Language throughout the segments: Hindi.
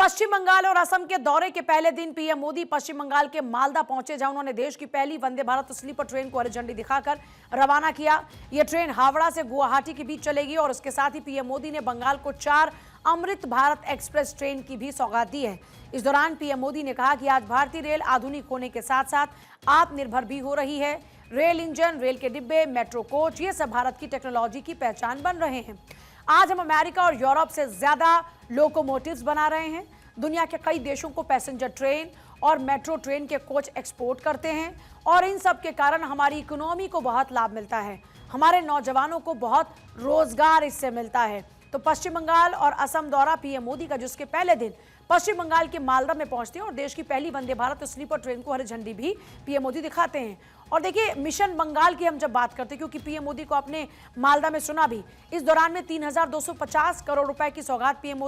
पश्चिम बंगाल और असम के दौरे के पहले दिन पीएम मोदी पश्चिम बंगाल के मालदा पहुंचे, जहां उन्होंने देश की पहली वंदे भारत स्लीपर ट्रेन को हरी झंडी दिखाकर रवाना किया। यह ट्रेन हावड़ा से गुवाहाटी के बीच चलेगी और उसके साथ ही पीएम मोदी ने बंगाल को 4 अमृत भारत एक्सप्रेस ट्रेन की भी सौगात दी है। इस दौरान पीएम मोदी ने कहा कि आज भारतीय रेल आधुनिक होने के साथ साथ आत्मनिर्भर भी हो रही है। रेल इंजन, रेल के डिब्बे, मेट्रो कोच, ये सब भारत की टेक्नोलॉजी की पहचान बन रहे हैं। आज हम अमेरिका और यूरोप से ज्यादा लोकोमोटिव्स बना रहे हैं। दुनिया के कई देशों को पैसेंजर ट्रेन और मेट्रो ट्रेन के कोच एक्सपोर्ट करते हैं और इन सब के कारण हमारी इकोनॉमी को बहुत लाभ मिलता है। हमारे नौजवानों को बहुत रोजगार इससे मिलता है। तो पश्चिम बंगाल और असम दौरा पीएम मोदी का, जिसके पहले दिन पश्चिम बंगाल के मालदा में पहुंचते हैं और देश की पहली वंदे भारत स्लीपर ट्रेन को हरी झंडी भी पीएम मोदी दिखाते हैं। और देखिए, मिशन बंगाल की हम जब बात करते हैं, क्योंकि पीएम मोदी को आपने मालदा में सुना भी, इस दौरान में 3250 करोड़ रुपए की सौगात पीएम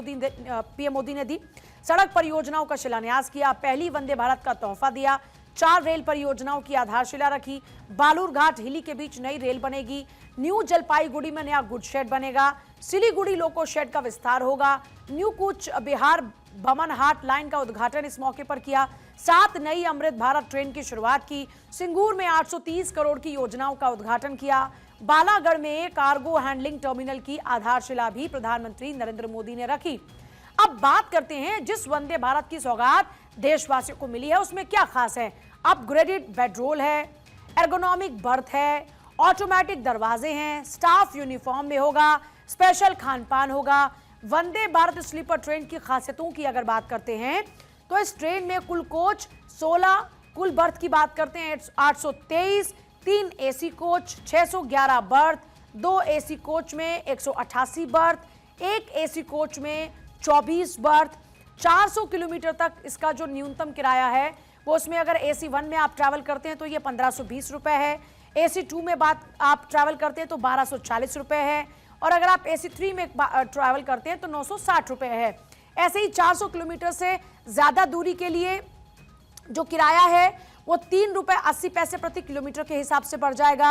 मोदी ने दी। सड़क परियोजनाओं का शिलान्यास किया, पहली वंदे भारत का तोहफा दिया, 4 रेल परियोजनाओं की आधारशिला रखी। बालूरघाट हिली के बीच नई रेल बनेगी, न्यू जलपाईगुड़ी में नया गुड शेड बनेगा, सिलीगुड़ी लोको शेड का विस्तार होगा, न्यू कूच बिहार बमन हाट लाइन का उद्घाटन इस मौके पर किया। 7 नई अमृत भारत ट्रेन की शुरुआत की, सिंगूर में 830 करोड़ की योजनाओं का उद्घाटन किया, बालागढ़ में कार्गो हैंडलिंग टर्मिनल की आधारशिला भी प्रधानमंत्री नरेंद्र मोदी ने रखी। अब बात करते हैं, जिस वंदे भारत की सौगात देशवासियों को मिली है उसमें क्या खास है। अपग्रेडेड बेडरोल है, एर्गोनॉमिक बर्थ है, ऑटोमेटिक दरवाजे हैं, स्टाफ यूनिफॉर्म में होगा, स्पेशल खान पान होगा। वंदे भारत स्लीपर ट्रेन की खासियतों की अगर बात करते हैं तो इस ट्रेन में कुल कोच 16, कुल बर्थ की बात करते हैं 823, 3 AC coach, 611 birth, 2 AC coach में 188 बर्थ, 1 एसी कोच में 24 बर्थ। 400 किलोमीटर तक इसका जो न्यूनतम किराया है वो, उसमें अगर एसी 1 में आप ट्रैवल करते हैं तो ये 1520 रुपए है, एसी 2 में आप ट्रैवल करते हैं तो 1240 रुपए है, और अगर आप एसी 3 में ट्रैवल करते हैं तो 960 रुपए है। ऐसे ही 400 किलोमीटर से ज्यादा दूरी के लिए जो किराया है वो 3 रुपए 80 पैसे प्रति किलोमीटर के हिसाब से बढ़ जाएगा।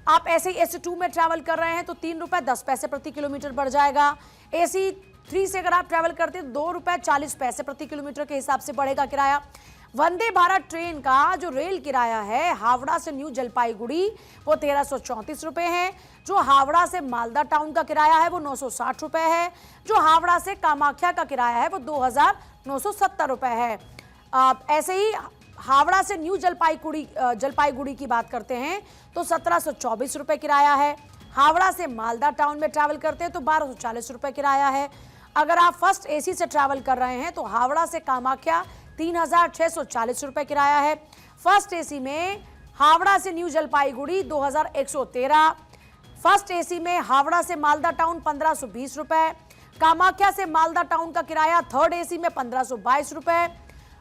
आप ऐसे ही एसी 2 में ट्रैवल कर रहे हैं तो 3 रुपए 10 पैसे प्रति किलोमीटर बढ़ जाएगा। एसी 3 से अगर आप ट्रैवल करते हैं 2 रुपए 40 पैसे प्रति किलोमीटर के हिसाब से बढ़ेगा किराया। वंदे भारत ट्रेन का जो रेल किराया है हावड़ा से न्यू जलपाईगुड़ी वो 1334 रुपए है, जो हावड़ा से मालदा टाउन का किराया है वो 960 रुपए है, जो हावड़ा से कामाख्या का किराया है वो 2970 रुपए है। ऐसे ही हावड़ा से न्यू जलपाईगुड़ी की बात करते हैं तो 1724 रुपए किराया है। हावड़ा से मालदा टाउन में ट्रैवल करते हैं तो 1240 रुपए किराया है। अगर आप फर्स्ट एसी से ट्रैवल कर रहे हैं तो हावड़ा से कामाख्या 3640 रुपए किराया है। फर्स्ट एसी में हावड़ा से न्यू जलपाईगुड़ी 2113, फर्स्ट एसी में हावड़ा से मालदा टाउन 1520 रुपए, कामाख्या से मालदा टाउन का किराया थर्ड एसी में 1522 रुपए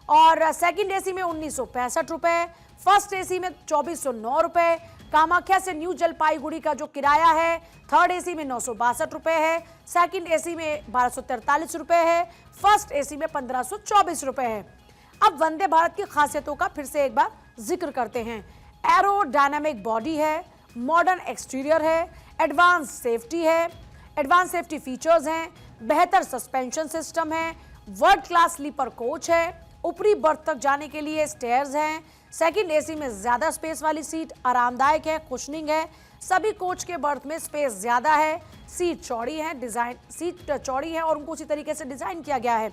और सेकंड एसी में 1965 रुपए, फर्स्ट एसी में 2409 रुपए। कामाख्या से न्यू जलपाईगुड़ी का जो किराया है थर्ड एसी में 962 रुपए है, सेकंड एसी में 1243 रुपए है, फर्स्ट एसी में 1524 रुपए है। अब वंदे भारत की खासियतों का फिर से एक बार जिक्र करते हैं। एरोडायनामिक बॉडी है, मॉडर्न एक्सटीरियर है, एडवांस सेफ्टी फीचर्स हैं, बेहतर सस्पेंशन सिस्टम है, वर्ल्ड क्लास स्लीपर कोच है, ऊपरी बर्थ तक जाने के लिए स्टेयर्स हैं, सेकंड एसी में ज्यादा स्पेस वाली सीट, आरामदायक है, कुशनिंग है, सभी कोच के बर्थ में स्पेस ज्यादा है, सीट चौड़ी है और उनको उसी तरीके से डिजाइन किया गया है।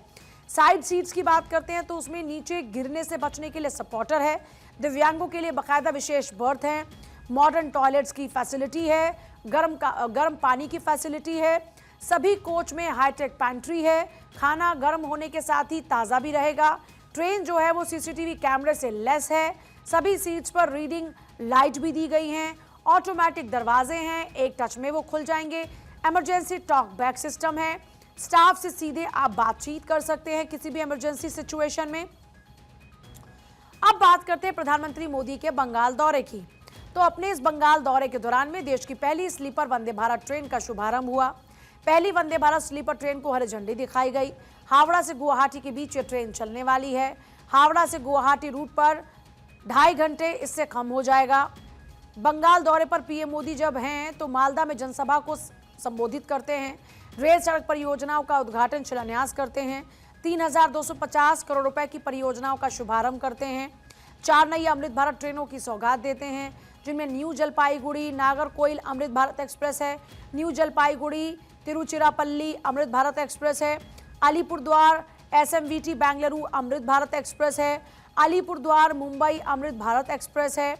साइड सीट्स की बात करते हैं तो उसमें नीचे गिरने से बचने के लिए सपोर्टर है, दिव्यांगों के लिए बाकायदा विशेष बर्थ है, मॉडर्न टॉयलेट्स की फैसिलिटी है, गर्म पानी की फैसिलिटी है, सभी कोच में हाईटेक पैंट्री है, खाना गर्म होने के साथ ही ताज़ा भी रहेगा। ट्रेन जो है वो सीसीटीवी कैमरे से लेस है, सभी सीट्स पर रीडिंग लाइट भी दी गई हैं, ऑटोमेटिक दरवाजे हैं, एक टच में वो खुल जाएंगे, इमरजेंसी टॉक बैक सिस्टम है, स्टाफ से सीधे आप बातचीत कर सकते हैं किसी भी इमरजेंसी सिचुएशन में। अब बात करते हैं प्रधानमंत्री मोदी के बंगाल दौरे की। तो अपने इस बंगाल दौरे के दौरान में देश की पहली स्लीपर वंदे भारत ट्रेन का शुभारंभ हुआ। पहली वंदे भारत स्लीपर ट्रेन को हरी झंडी दिखाई गई। हावड़ा से गुवाहाटी के बीच ये ट्रेन चलने वाली है। हावड़ा से गुवाहाटी रूट पर 2.5 घंटे इससे कम हो जाएगा। बंगाल दौरे पर पीएम मोदी जब हैं तो मालदा में जनसभा को संबोधित करते हैं, रेल सड़क परियोजनाओं का उद्घाटन शिलान्यास करते हैं, 3,250 करोड़ रुपए की परियोजनाओं का शुभारंभ करते हैं। 4 नई अमृत भारत ट्रेनों की सौगात देते हैं, जिनमें न्यू जलपाईगुड़ी नागरकोइल अमृत भारत एक्सप्रेस है, न्यू जलपाईगुड़ी तिरुचिरापल्ली अमृत भारत एक्सप्रेस है, अलीपुरद्वार एसएमवीटी बेंगलुरु अमृत भारत एक्सप्रेस है, अलीपुरद्वार मुंबई अमृत भारत एक्सप्रेस है,